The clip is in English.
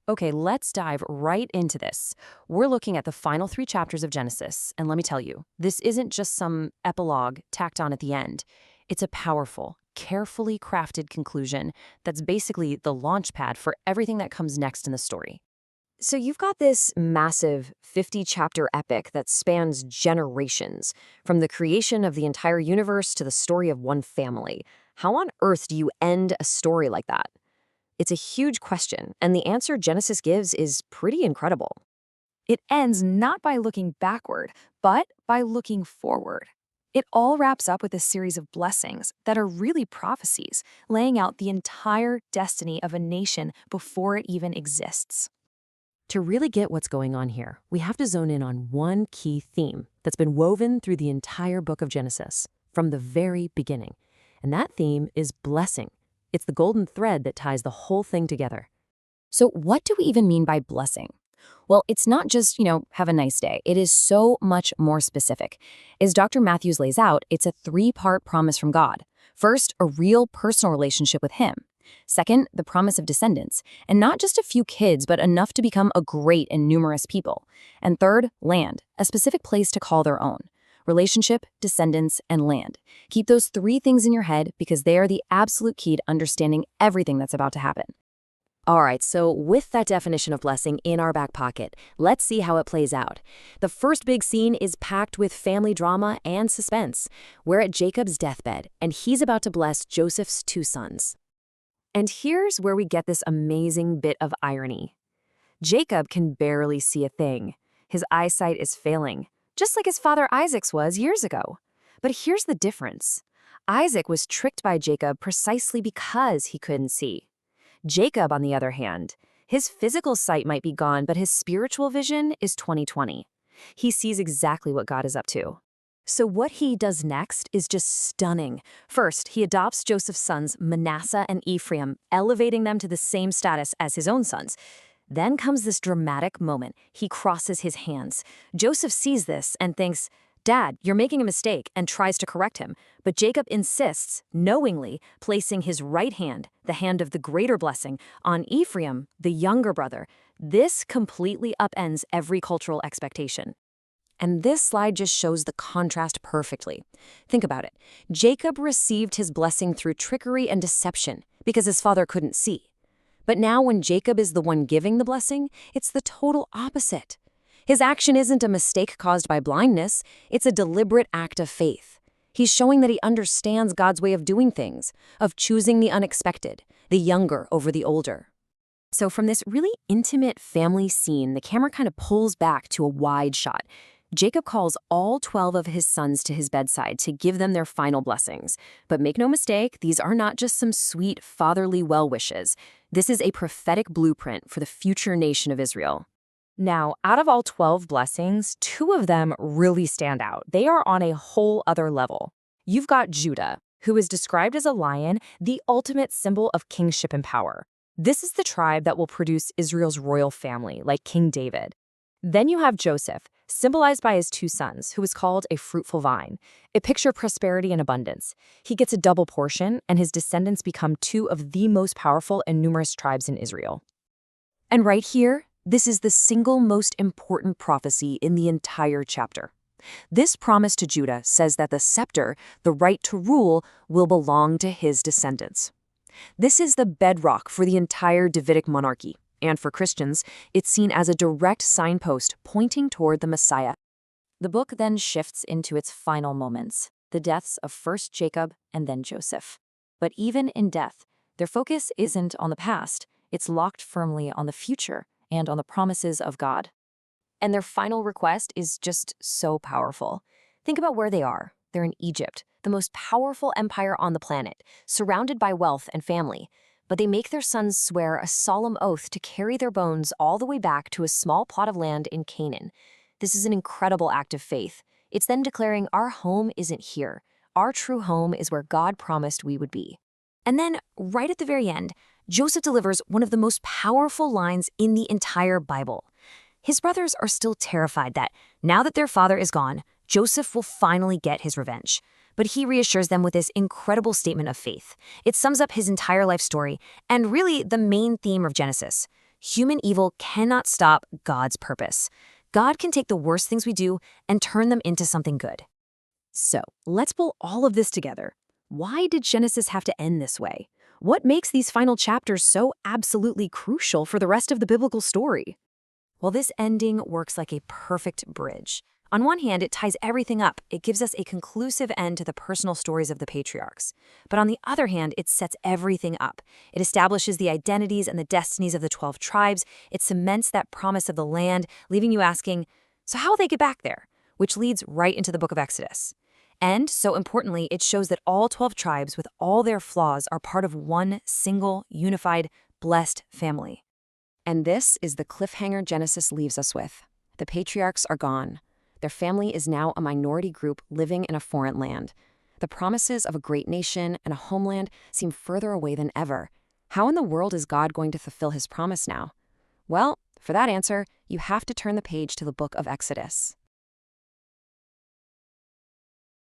Okay, let's dive right into this. We're looking at the final 3 chapters of Genesis, and let me tell you, this isn't just some epilogue tacked on at the end. It's a powerful, carefully crafted conclusion that's basically the launch pad for everything that comes next in the story. So you've got this massive 50-chapter epic that spans generations, from the creation of the entire universe to the story of one family. How on earth do you end a story like that? It's a huge question, and the answer Genesis gives is pretty incredible. It ends not by looking backward, but by looking forward. It all wraps up with a series of blessings that are really prophecies, laying out the entire destiny of a nation before it even exists. To really get what's going on here, we have to zone in on one key theme that's been woven through the entire book of Genesis, from the very beginning. And that theme is blessing. It's the golden thread that ties the whole thing together. So what do we even mean by blessing? Well, it's not just, have a nice day. It is so much more specific. As Dr. Mathews lays out, it's a 3-part promise from God. First, a real personal relationship with Him. Second, the promise of descendants, and not just a few kids, but enough to become a great and numerous people. And third, land, a specific place to call their own. Relationship, descendants, and land. Keep those 3 things in your head because they are the absolute key to understanding everything that's about to happen. All right, so with that definition of blessing in our back pocket, let's see how it plays out. The first big scene is packed with family drama and suspense. We're at Jacob's deathbed, and he's about to bless Joseph's 2 sons. And here's where we get this amazing bit of irony. Jacob can barely see a thing. His eyesight is failing, just like his father Isaac's was years ago. But here's the difference. Isaac was tricked by Jacob precisely because he couldn't see. Jacob, on the other hand, his physical sight might be gone, but his spiritual vision is 20/20. He sees exactly what God is up to. So what he does next is just stunning. First, he adopts Joseph's sons, Manasseh and Ephraim, elevating them to the same status as his own sons. Then comes this dramatic moment. He crosses his hands. Joseph sees this and thinks, "Dad, you're making a mistake," and tries to correct him. But Jacob insists, knowingly, placing his right hand, the hand of the greater blessing, on Ephraim, the younger brother. This completely upends every cultural expectation. And this slide just shows the contrast perfectly. Think about it. Jacob received his blessing through trickery and deception because his father couldn't see. But now when Jacob is the one giving the blessing, it's the total opposite. His action isn't a mistake caused by blindness, it's a deliberate act of faith. He's showing that he understands God's way of doing things, of choosing the unexpected, the younger over the older. So from this really intimate family scene, the camera kind of pulls back to a wide shot. Jacob calls all 12 of his sons to his bedside to give them their final blessings. But make no mistake, these are not just some sweet fatherly well-wishes. This is a prophetic blueprint for the future nation of Israel. Now, out of all 12 blessings, 2 of them really stand out. They are on a whole other level. You've got Judah, who is described as a lion, the ultimate symbol of kingship and power. This is the tribe that will produce Israel's royal family, like King David. Then you have Joseph, symbolized by his 2 sons, who is called a fruitful vine, a picture of prosperity and abundance. He gets a double portion, and his descendants become 2 of the most powerful and numerous tribes in Israel. And right here, this is the single most important prophecy in the entire chapter. This promise to Judah says that the scepter, the right to rule, will belong to his descendants. This is the bedrock for the entire Davidic monarchy, and for Christians, it's seen as a direct signpost pointing toward the Messiah. The book then shifts into its final moments, the deaths of first Jacob and then Joseph. But even in death, their focus isn't on the past, it's locked firmly on the future and on the promises of God. And their final request is just so powerful. Think about where they are. They're in Egypt, the most powerful empire on the planet, surrounded by wealth and family. But they make their sons swear a solemn oath to carry their bones all the way back to a small plot of land in Canaan. This is an incredible act of faith. It's them declaring our home isn't here. Our true home is where God promised we would be. And then, right at the very end, Joseph delivers one of the most powerful lines in the entire Bible. His brothers are still terrified that, now that their father is gone, Joseph will finally get his revenge. But he reassures them with this incredible statement of faith. It sums up his entire life story, and really the main theme of Genesis. Human evil cannot stop God's purpose. God can take the worst things we do and turn them into something good. So, let's pull all of this together. Why did Genesis have to end this way? What makes these final chapters so absolutely crucial for the rest of the biblical story? Well, this ending works like a perfect bridge. On one hand, it ties everything up. It gives us a conclusive end to the personal stories of the patriarchs. But on the other hand, it sets everything up. It establishes the identities and the destinies of the 12 tribes. It cements that promise of the land, leaving you asking, so how will they get back there? Which leads right into the book of Exodus. And, so importantly, it shows that all 12 tribes, with all their flaws, are part of one single, unified, blessed family. And this is the cliffhanger Genesis leaves us with. The patriarchs are gone. Their family is now a minority group living in a foreign land. The promises of a great nation and a homeland seem further away than ever. How in the world is God going to fulfill his promise now? Well, for that answer, you have to turn the page to the book of Exodus.